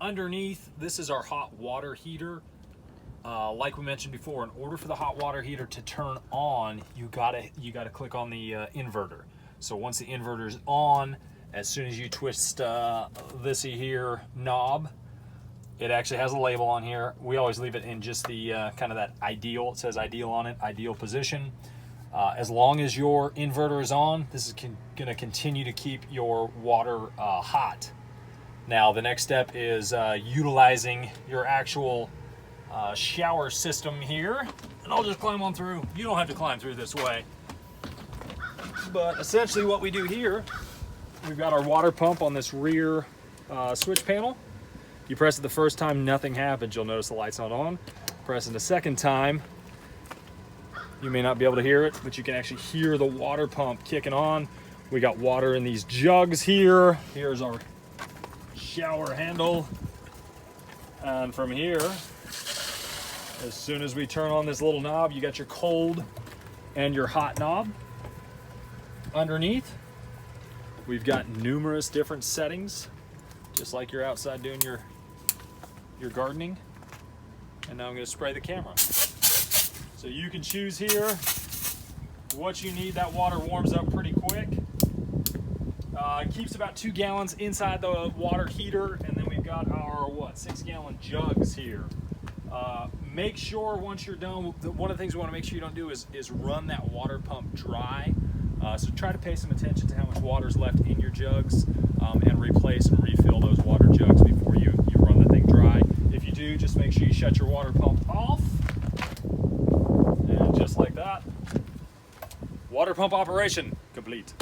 underneath, this is our hot water heater. Like we mentioned before, in order for the hot water heater to turn on, you gotta click on the inverter. So once the inverter is on, as soon as you twist this here knob, it actually has a label on here. We always leave it in just the kind of that ideal. It says ideal on it, ideal position. As long as your inverter is on, this is going to continue to keep your water hot. Now the next step is utilizing your actual shower system here, and I'll just climb on through. You don't have to climb through this way, but essentially what we do here, we've got our water pump on this rear switch panel. You press it the first time, nothing happens. You'll notice the light's not on. Press it the second time, you may not be able to hear it, but you can actually hear the water pump kicking on. We got water in these jugs here. Here's our shower handle, and from here, as soon as we turn on this little knob, you got your cold and your hot knob. Underneath, we've got numerous different settings, just like you're outside doing your gardening. And now I'm going to spray the camera. So you can choose here what you need. That water warms up pretty quick. It keeps about 2 gallons inside the water heater, and then we've got our 6-gallon jugs here. Make sure once you're done, one of the things we want to make sure you don't do is run that water pump dry. So try to pay some attention to how much water is left in your jugs, and replace and refill those water jugs before you run the thing dry. If you do, just make sure you shut your water pump off. And just like that, water pump operation complete.